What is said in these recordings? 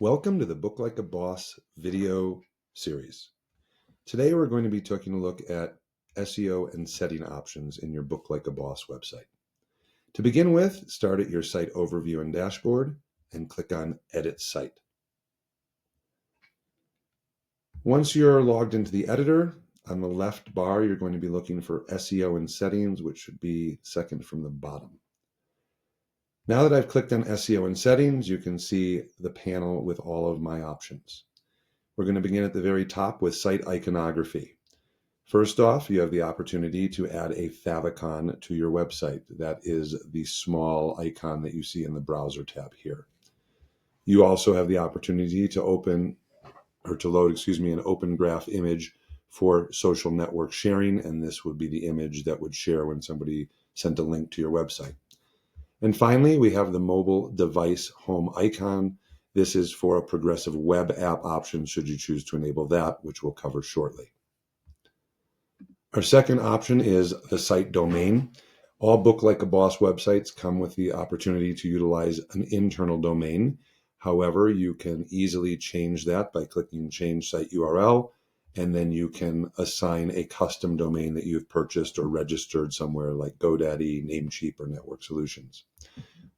Welcome to the Book Like a Boss video series. Today we're going to be taking a look at SEO and setting options in your Book Like a Boss website. To begin with, start at your site overview and dashboard and click on Edit Site. Once you're logged into the editor, on the left bar you're going to be looking for SEO and settings, which should be second from the bottom. Now that I've clicked on SEO and settings, you can see the panel with all of my options. We're going to begin at the very top with site iconography. First off, you have the opportunity to add a favicon to your website. That is the small icon that you see in the browser tab here. You also have the opportunity to load an open graph image for social network sharing, and this would be the image that would share when somebody sent a link to your website. And finally, we have the mobile device home icon. This is for a progressive web app option should you choose to enable that, which we'll cover shortly. Our second option is the site domain. All Book Like a Boss websites come with the opportunity to utilize an internal domain. However, you can easily change that by clicking Change Site URL, and then you can assign a custom domain that you've purchased or registered somewhere like GoDaddy, Namecheap, or Network Solutions.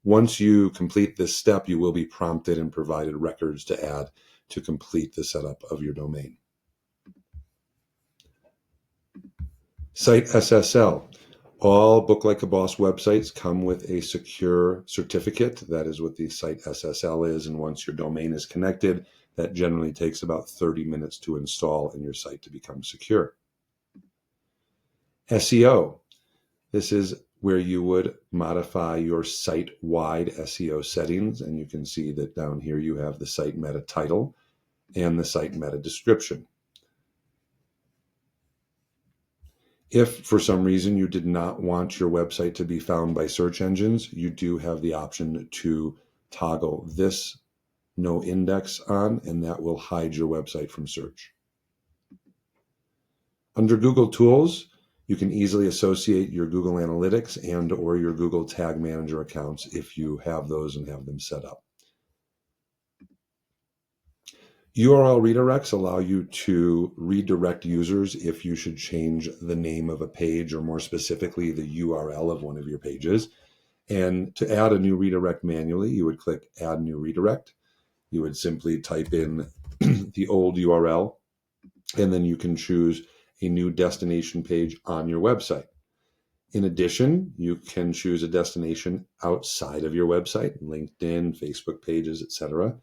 Once you complete this step, you will be prompted and provided records to add to complete the setup of your domain. Site SSL. All Book Like a Boss websites come with a secure certificate. That is what the Site SSL is. And once your domain is connected, that generally takes about 30 minutes to install in your site to become secure. SEO. This is where you would modify your site-wide SEO settings. And you can see that down here you have the site meta title and the site meta description. If for some reason you did not want your website to be found by search engines, you do have the option to toggle this no index on, and that will hide your website from search. Under Google Tools, you can easily associate your Google Analytics and or your Google Tag Manager accounts if you have those and have them set up. URL redirects allow you to redirect users if you should change the name of a page, or more specifically, the URL of one of your pages. And to add a new redirect manually, you would click Add New Redirect. You would simply type in the old URL, and then you can choose a new destination page on your website. In addition, you can choose a destination outside of your website, LinkedIn, Facebook pages, etc.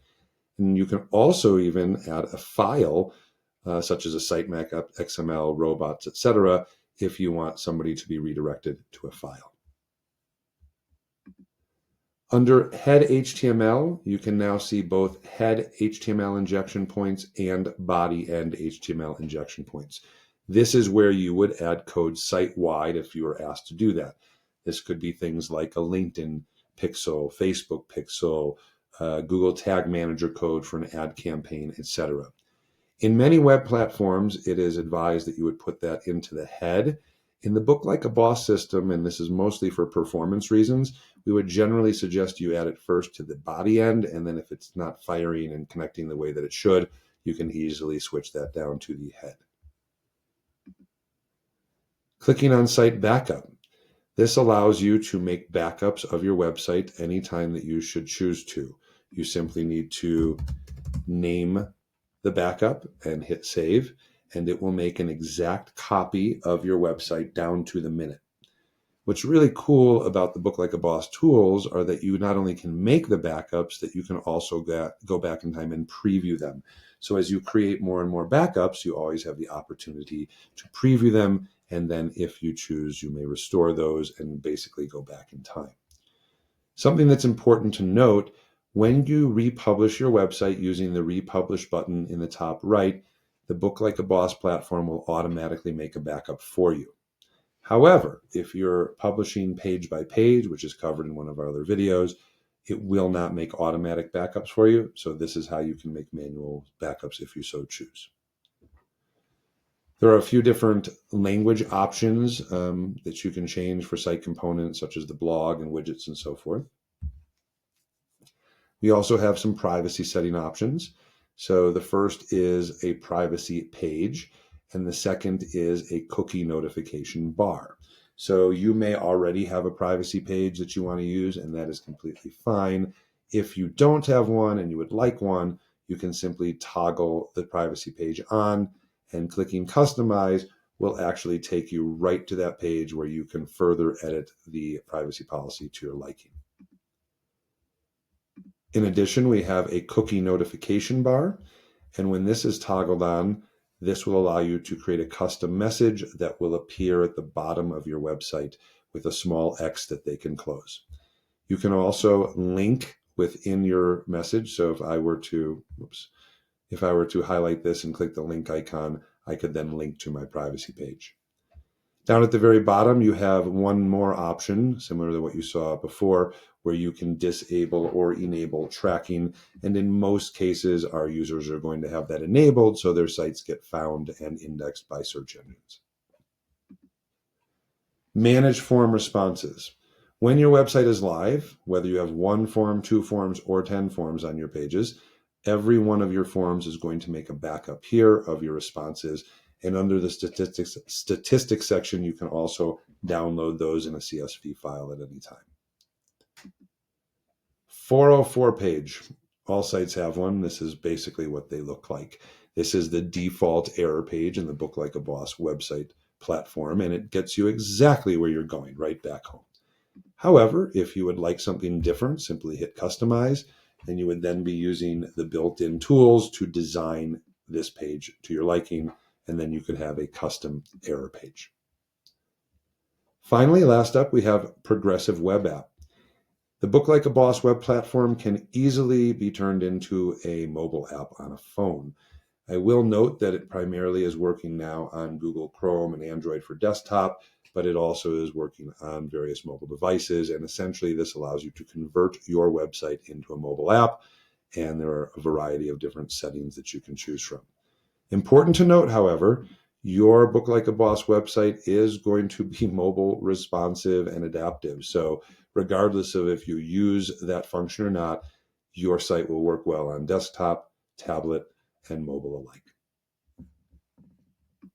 And you can also even add a file, such as a sitemap, XML, robots, etc., if you want somebody to be redirected to a file. Under head HTML, you can now see both head HTML injection points and body end HTML injection points. This is where you would add code site-wide if you were asked to do that. This could be things like a LinkedIn pixel, Facebook pixel, Google Tag Manager code for an ad campaign, etc. In many web platforms, it is advised that you would put that into the head. In the Book Like a Boss system, and this is mostly for performance reasons, we would generally suggest you add it first to the body end, and then if it's not firing and connecting the way that it should, you can easily switch that down to the head. Clicking on Site Backup. This allows you to make backups of your website anytime that you should choose to. You simply need to name the backup and hit save, and it will make an exact copy of your website down to the minute. What's really cool about the Book Like a Boss tools are that you not only can make the backups, that you can also go back in time and preview them. So as you create more and more backups, you always have the opportunity to preview them, and then if you choose, you may restore those and basically go back in time. Something that's important to note: when you republish your website using the Republish button in the top right, the Book Like a Boss platform will automatically make a backup for you. However, if you're publishing page by page, which is covered in one of our other videos, it will not make automatic backups for you. So this is how you can make manual backups if you so choose. There are a few different language options that you can change for site components, such as the blog and widgets and so forth. We also have some privacy setting options. So the first is a privacy page, and the second is a cookie notification bar. So you may already have a privacy page that you want to use, and that is completely fine. If you don't have one and you would like one, you can simply toggle the privacy page on, and clicking customize will actually take you right to that page where you can further edit the privacy policy to your liking. In addition, we have a cookie notification bar. And when this is toggled on, this will allow you to create a custom message that will appear at the bottom of your website with a small X that they can close. You can also link within your message. So if I were to highlight this and click the link icon, I could then link to my privacy page. Down at the very bottom, you have one more option, similar to what you saw before, where you can disable or enable tracking. And in most cases, our users are going to have that enabled, so their sites get found and indexed by search engines. Manage form responses. When your website is live, whether you have 1 form, 2 forms, or 10 forms on your pages, every one of your forms is going to make a backup here of your responses. And under the statistics section, you can also download those in a CSV file at any time. 404 page. All sites have one. This is basically what they look like. This is the default error page in the Book Like a Boss website platform, and it gets you exactly where you're going, right back home. However, if you would like something different, simply hit customize, and you would then be using the built-in tools to design this page to your liking, and then you could have a custom error page. Finally, last up, we have Progressive Web App. The Book Like a Boss web platform can easily be turned into a mobile app on a phone. I will note that it primarily is working now on Google Chrome and Android for desktop, but it also is working on various mobile devices. And essentially, this allows you to convert your website into a mobile app. And there are a variety of different settings that you can choose from. Important to note, however, your Book Like a Boss website is going to be mobile responsive and adaptive. So regardless of if you use that function or not, your site will work well on desktop, tablet, and mobile alike.